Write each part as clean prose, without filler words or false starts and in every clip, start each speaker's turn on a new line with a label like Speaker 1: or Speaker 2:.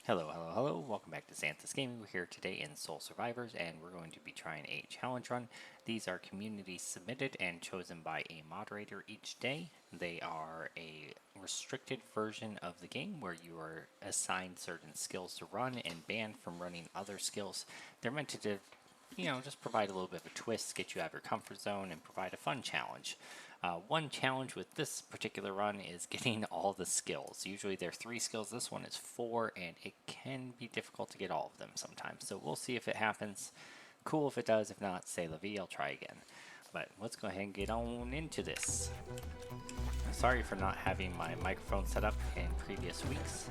Speaker 1: Hello, hello, hello. Welcome back to Xanthus Gaming. We're here today in Soul Survivors, and we're going to be trying a challenge run. These are community submitted and chosen by a moderator each day. They are a restricted version of the game where you are assigned certain skills to run and banned from running other skills. They're meant to just provide a little bit of a twist, get you out of your comfort zone, and provide a fun challenge. One challenge with this particular run is getting all the skills. Usually there are 3 skills, this one is 4, and it can be difficult to get all of them sometimes. So we'll see if it happens. Cool if it does, if not, say la vie, I'll try again. But let's go ahead and get on into this. Sorry for not having my microphone set up in previous weeks.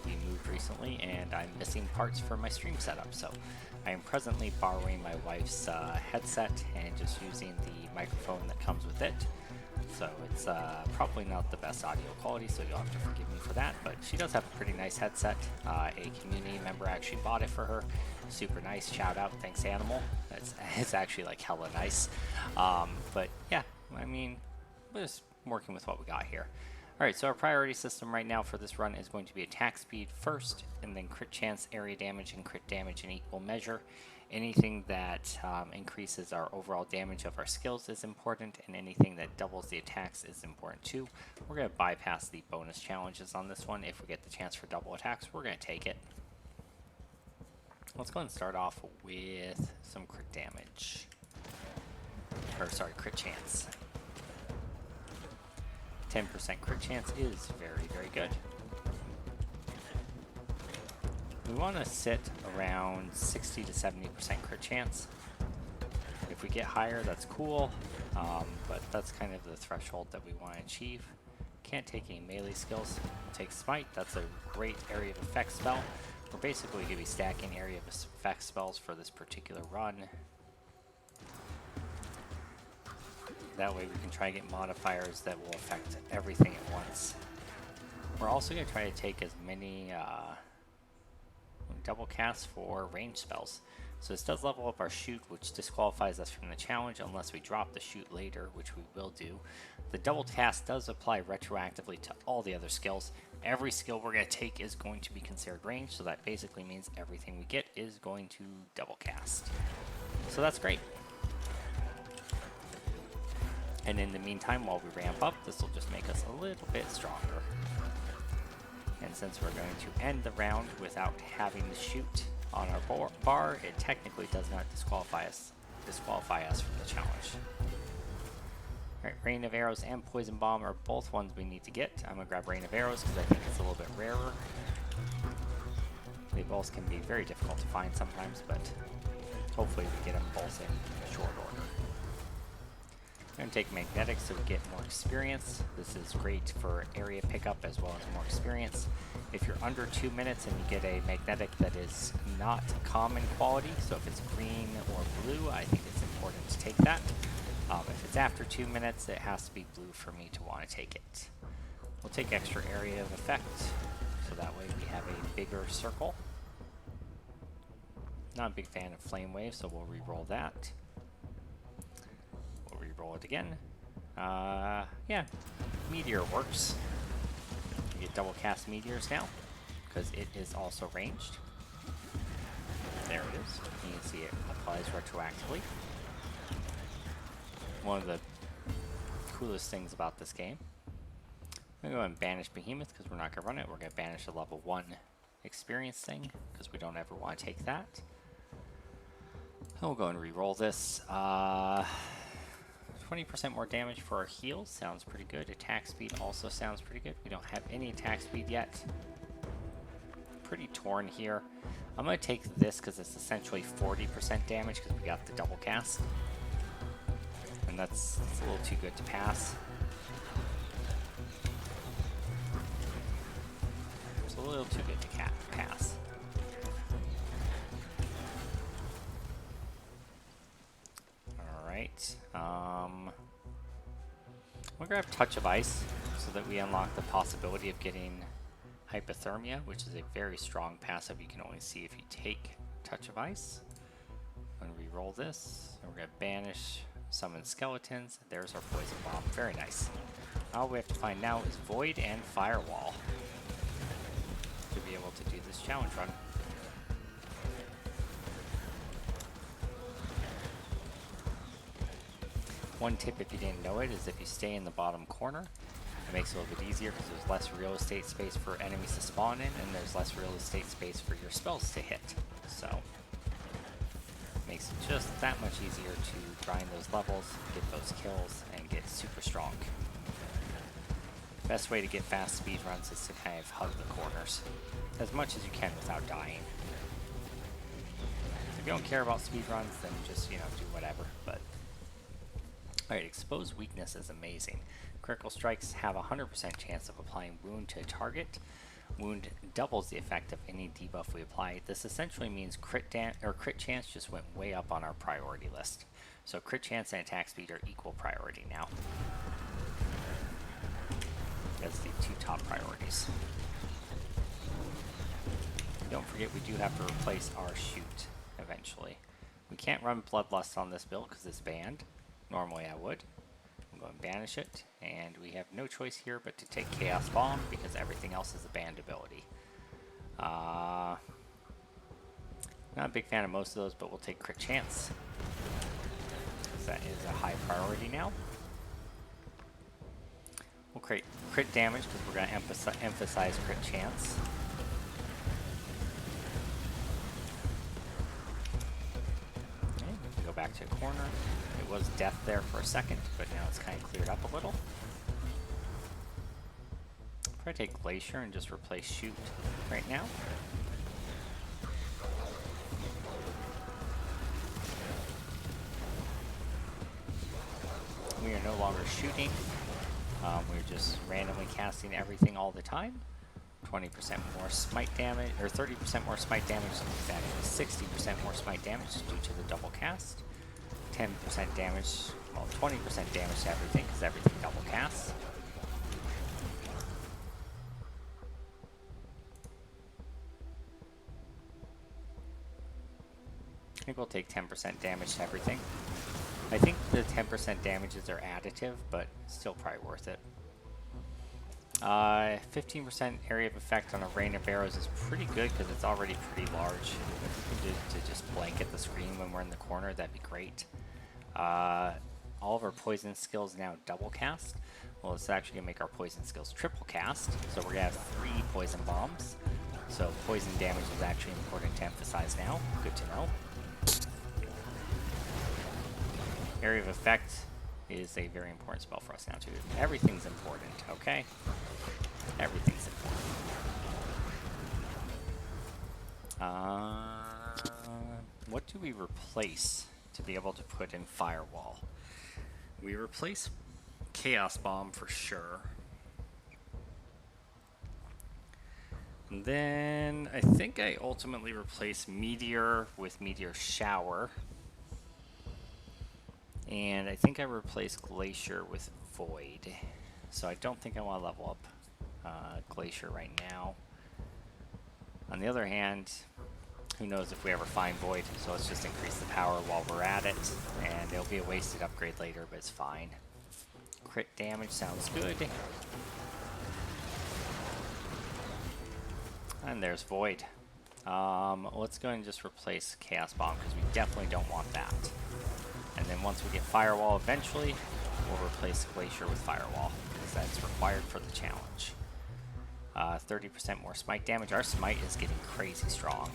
Speaker 1: We moved recently and I'm missing parts for my stream setup, so I am presently borrowing my wife's headset and just using the microphone that comes with it. So it's probably not the best audio quality, so you'll have to forgive me for that, but she does have a pretty nice headset. A community member actually bought it for her. Super nice, shout out, thanks Animal. It's actually like hella nice. But yeah, I mean, we're just working with what we got here. Alright, so our priority system right now for this run is going to be attack speed first, and then crit chance, area damage, and crit damage in equal measure. Anything that increases our overall damage of our skills is important, and anything that doubles the attacks is important too. We're going to bypass the bonus challenges on this one. If we get the chance for double attacks, we're going to take it. Let's go ahead and start off with some crit damage. Or sorry, crit chance. 10% crit chance is very, very good. We want to sit around 60 to 70% crit chance. If we get higher, that's cool, but that's kind of the threshold that we want to achieve. Can't take any melee skills. We'll take Smite. That's a great area of effect spell. We're basically going to be stacking area of effect spells for this particular run. That way we can try to get modifiers that will affect everything at once. We're also going to try to take as many double casts for range spells. So this does level up our shoot, which disqualifies us from the challenge unless we drop the shoot later, which we will do. The double cast does apply retroactively to all the other skills. Every skill we're going to take is going to be considered range, so that basically means everything we get is going to double cast. So that's great. And in the meantime, while we ramp up, this will just make us a little bit stronger. And since we're going to end the round without having to shoot on our bar, it technically does not disqualify us from the challenge. Alright, Rain of Arrows and Poison Bomb are both ones we need to get. I'm going to grab Rain of Arrows because I think it's a little bit rarer. They both can be very difficult to find sometimes, but hopefully we get them both in short order. I'm going to take Magnetic so we get more experience. This is great for area pickup as well as more experience. If you're under 2 minutes and you get a Magnetic that is not common quality, so if it's green or blue, I think it's important to take that. If it's after 2 minutes, it has to be blue for me to want to take it. We'll take extra area of effect, so that way we have a bigger circle. Not a big fan of Flame Wave, so we'll re-roll that. Roll it again. Yeah, Meteor works. You get double cast Meteors now because it is also ranged. There it is. You can see it applies retroactively. One of the coolest things about this game. I'm going to go and banish Behemoth because we're not going to run it. We're going to banish a level 1 experience thing because we don't ever want to take that. And we'll go and re-roll this. 20% more damage for our heals sounds pretty good. Attack speed also sounds pretty good. We don't have any attack speed yet. Pretty torn here. I'm going to take this because it's essentially 40% damage because we got the double cast. And that's a little too good to pass. It's a little too good to pass. We're going to grab Touch of Ice so that we unlock the possibility of getting Hypothermia, which is a very strong passive you can only see if you take Touch of Ice. I'm going to re-roll this. And we're going to banish Summon Skeletons. There's our Poison Bomb. Very nice. All we have to find now is Void and Firewall to be able to do this challenge run. One tip, if you didn't know it, is if you stay in the bottom corner, it makes it a little bit easier because there's less real estate space for enemies to spawn in, and there's less real estate space for your spells to hit. So, makes it just that much easier to grind those levels, get those kills, and get super strong. Best way to get fast speed runs is to kind of hug the corners as much as you can without dying. If you don't care about speed runs, then just, you know, do whatever. But alright, exposed weakness is amazing. Critical strikes have a 100% chance of applying wound to a target. Wound doubles the effect of any debuff we apply. This essentially means crit chance just went way up on our priority list. So crit chance and attack speed are equal priority now. That's the two top priorities. Don't forget we do have to replace our shoot eventually. We can't run Bloodlust on this build because it's banned. Normally I would. I'm going to banish it, and we have no choice here but to take Chaos Bomb because everything else is a banned ability. Not a big fan of most of those, but we'll take Crit Chance. That is a high priority now. We'll create crit damage because we're going to emphasize Crit Chance. Okay, we go back to a corner. It was death there for a second, but now it's kind of cleared up a little. Probably take Glacier and just replace Shoot right now. We are no longer shooting. We're just randomly casting everything all the time. 20% more smite damage, or 30% more smite damage, is actually 60% more smite damage due to the double cast. 10% damage, well, 20% damage to everything because everything double casts. I think we'll take 10% damage to everything. I think the 10% damages are additive, but still probably worth it. 15% area of effect on a rain of arrows is pretty good because it's already pretty large. If we can do to just blanket the screen when we're in the corner, that'd be great. All of our poison skills now double cast. Well, it's actually going to make our poison skills triple cast. So we're going to have 3 poison bombs. So poison damage is actually important to emphasize now. Good to know. Area of effect is a very important spell for us now too. Everything's important, okay? Everything's important. What do we replace to be able to put in Firewall? We replace Chaos Bomb for sure. And then I think I ultimately replace Meteor with Meteor Shower. And I think I replaced Glacier with Void. So I don't think I want to level up Glacier right now. On the other hand, who knows if we ever find Void, so let's just increase the power while we're at it. And it'll be a wasted upgrade later, but it's fine. Crit damage sounds good. And there's Void. Let's go and just replace Chaos Bomb, because we definitely don't want that. And then once we get Firewall eventually, we'll replace Glacier with Firewall, because that's required for the challenge. 30% more smite damage. Our smite is getting crazy strong.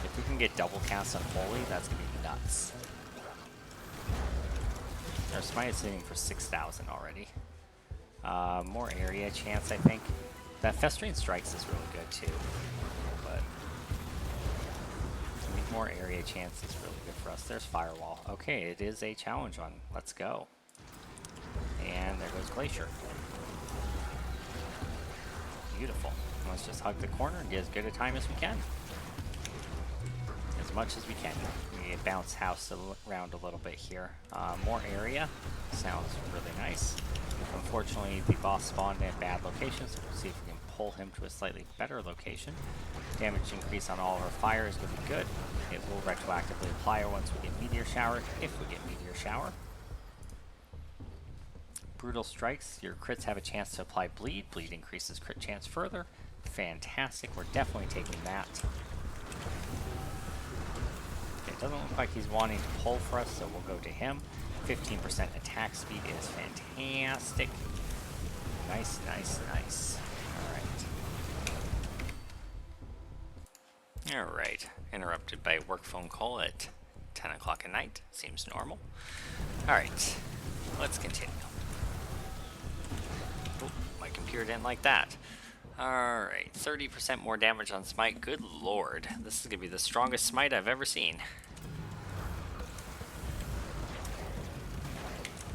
Speaker 1: If we can get double cast on Holy, that's going to be nuts. Our smite is sitting for 6,000 already. More area chance, I think. That Festering Strikes is really good too. But I think more area chance is really good for us. There's Firewall. Okay, it is a challenge run. Let's go. And there goes Glacier. Beautiful. Let's just hug the corner and get as good a time as we can. As much as we can. We bounce house around a little bit here. More area. Sounds really nice. Unfortunately, the boss spawned in a bad location, so we'll see if we can pull him to a slightly better location. Damage increase on all of our fire is going to be good. It will retroactively apply once we get Meteor Shower, if we get Meteor Shower. Brutal Strikes. Your crits have a chance to apply Bleed. Bleed increases crit chance further. Fantastic. We're definitely taking that. Okay, it doesn't look like he's wanting to pull for us, so we'll go to him. 15% attack speed is fantastic. Nice, nice, nice. Alright. Alright. Interrupted by a work phone call at 10 o'clock at night. Seems normal. Alright. Let's continue. Oh, my computer didn't like that. Alright. 30% more damage on smite. Good lord. This is going to be the strongest smite I've ever seen.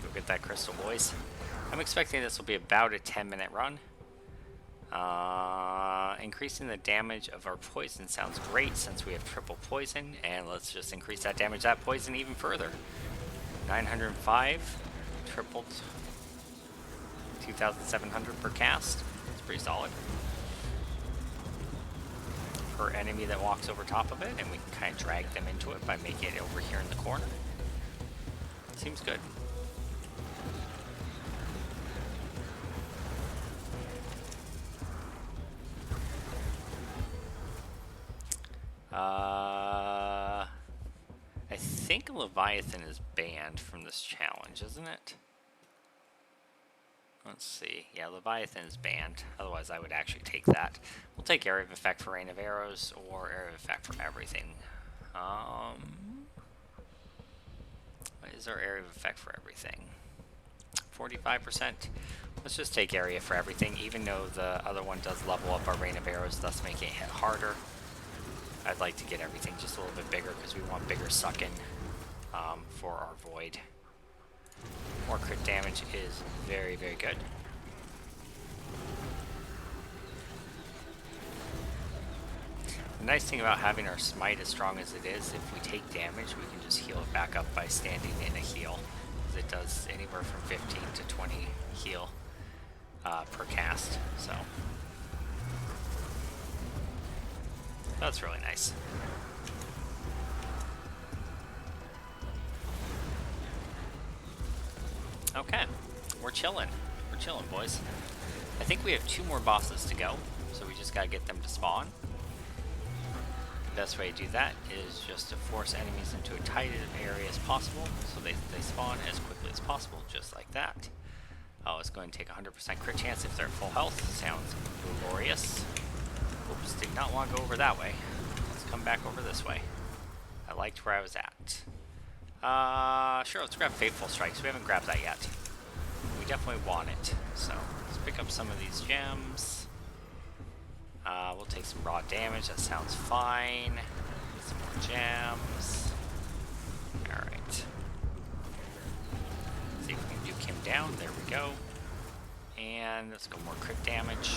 Speaker 1: Go get that crystal, boys. I'm expecting this will be about a 10-minute run. Increasing the damage of our poison sounds great since we have triple poison, and let's just increase that damage of that poison even further. 905, tripled, 2,700 per cast. It's pretty solid. Per enemy that walks over top of it, and we can kind of drag them into it by making it over here in the corner. Seems good. I think Leviathan is banned from this challenge, isn't it? Let's see. Yeah, Leviathan is banned. Otherwise, I would actually take that. We'll take Area of Effect for Rain of Arrows or Area of Effect for everything. What is our Area of Effect for everything? 45%. Let's just take Area for everything, even though the other one does level up our Rain of Arrows, thus making it hit harder. I'd like to get everything just a little bit bigger because we want bigger suck-in for our Void. More crit damage is very, very good. The nice thing about having our smite as strong as it is, if we take damage, we can just heal it back up by standing in a heal. Because it does anywhere from 15 to 20 heal per cast. So that's really nice. Okay, we're chilling. We're chilling, boys. I think we have 2 more bosses to go, so we just gotta get them to spawn. The best way to do that is just to force enemies into a tight area as possible, so they spawn as quickly as possible, just like that. Oh, it's going to take 100% crit chance if they're at full health. Sounds glorious. Oops, did not want to go over that way. Let's come back over this way. I liked where I was at. Sure, let's grab Fateful Strikes. We haven't grabbed that yet. We definitely want it. So, let's pick up some of these gems. We'll take some raw damage. That sounds fine. Some more gems. Alright. See if we can nuke him down. There we go. And let's go more crit damage.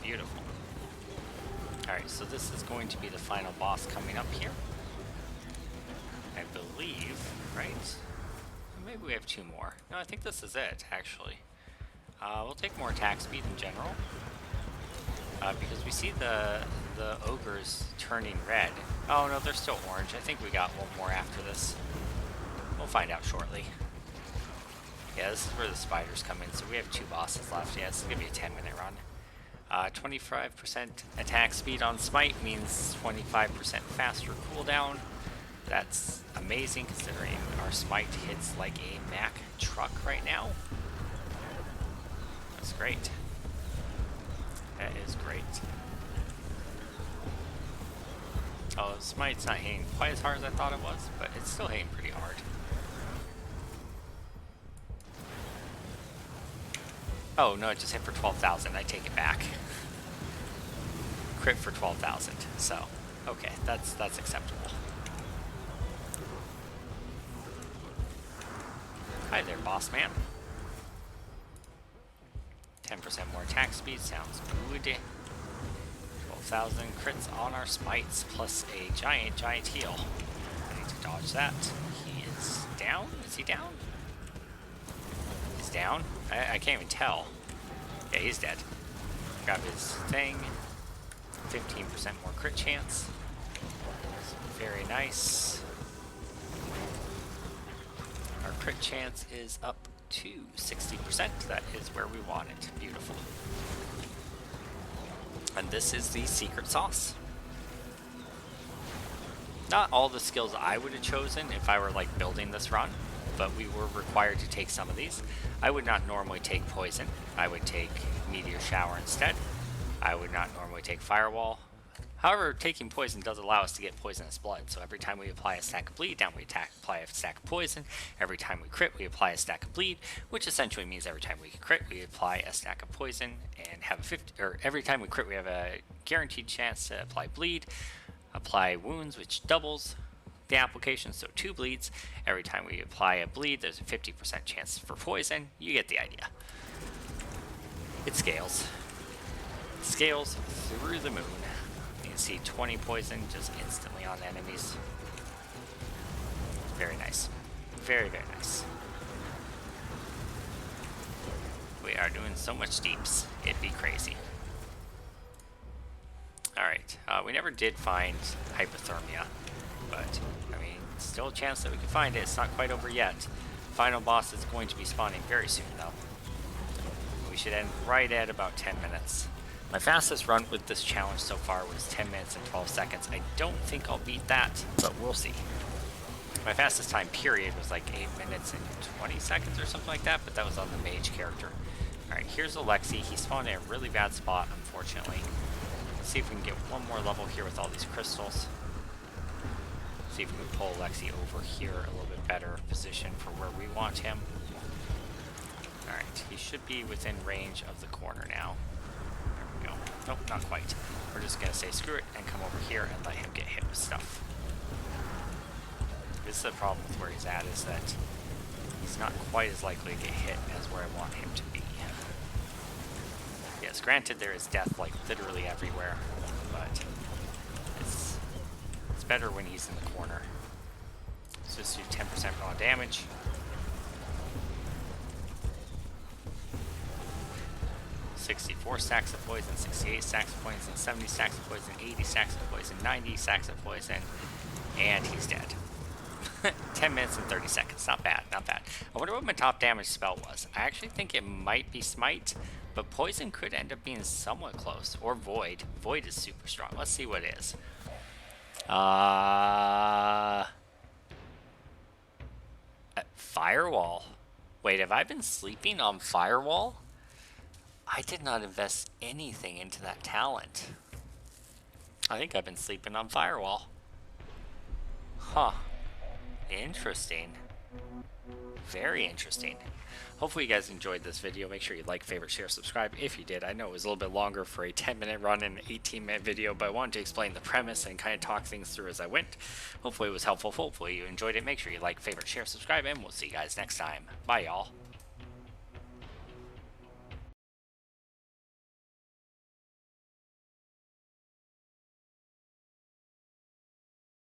Speaker 1: Beautiful. Alright, so this is going to be the final boss coming up here. I believe, right? Maybe we have 2 more. No, I think this is it, actually. We'll take more attack speed in general. Because we see the ogres turning red. Oh no, they're still orange. I think we got 1 more after this. We'll find out shortly. Yeah, this is where the spiders come in, so we have 2 bosses left. Yeah, this is going to be a 10-minute run. 25% attack speed on Smite means 25% faster cooldown. That's amazing considering our Smite hits like a Mack truck right now. That's great. That is great. Oh, Smite's not hitting quite as hard as I thought it was, but it's still hitting pretty hard. Oh, no, it just hit for 12,000. I take it back. Crit for 12,000. So, okay, that's acceptable. Hi there, boss man. 10% more attack speed sounds good. 12,000 crits on our smites, plus a giant heal. I need to dodge that. He is down? Is he down? He's down? I can't even tell. Yeah, he's dead. Grab his thing. 15% more crit chance. Very nice. Our crit chance is up to 60%. That is where we want it. Beautiful. And this is the secret sauce. Not all the skills I would have chosen if I were like building this run, but we were required to take some of these. I would not normally take poison. I would take meteor shower instead. I would not normally take firewall. However, taking poison does allow us to get poisonous blood, so every time we apply a stack of bleed down, we apply a stack of poison. Every time we crit, we apply a stack of bleed, which essentially means every time we crit, we apply a stack of poison and have a 50, or every time we crit, we have a guaranteed chance to apply bleed, apply wounds, which doubles the application, so 2 bleeds. Every time we apply a bleed, there's a 50% chance for poison. You get the idea. It scales. It scales through the moon. You can see 20 poison just instantly on enemies. Very nice. Very, very nice. We are doing so much deeps. It'd be crazy. Alright, we never did find hypothermia, but, I mean, still a chance that we can find it. It's not quite over yet. Final boss is going to be spawning very soon, though. We should end right at about 10 minutes. My fastest run with this challenge so far was 10 minutes and 12 seconds. I don't think I'll beat that, but we'll see. My fastest time period was like 8 minutes and 20 seconds or something like that, but that was on the mage character. Alright, here's Alexi. He spawned in a really bad spot, unfortunately. Let's see if we can get one more level here with all these crystals. See if we can pull Alexi over here a little bit better position for where we want him. Alright, he should be within range of the corner now. There we go. Nope, not quite. We're just going to say screw it and come over here and let him get hit with stuff. This is the problem with where he's at, is that he's not quite as likely to get hit as where I want him to be. Yes, granted there is death like literally everywhere, but it's better when he's in the corner. So just do 10% raw damage. $64 stacks of poison, 68 stacks of poison, 70 stacks of poison, 80 stacks of poison, 90 stacks of poison, and he's dead. 10 minutes and 30 seconds. Not bad, not bad. I wonder what my top damage spell was. I actually think it might be Smite, but Poison could end up being somewhat close. Or Void. Void is super strong. Let's see what it is. Firewall. Wait, have I been sleeping on Firewall? I did not invest anything into that talent. I think I've been sleeping on Firewall. Huh. Interesting. Very interesting. Hopefully you guys enjoyed this video. Make sure you like, favorite, share, subscribe if you did. I know it was a little bit longer for a 10-minute run and an 18-minute video, but I wanted to explain the premise and kind of talk things through as I went. Hopefully it was helpful. Hopefully you enjoyed it. Make sure you like, favorite, share, subscribe, and we'll see you guys next time. Bye, y'all.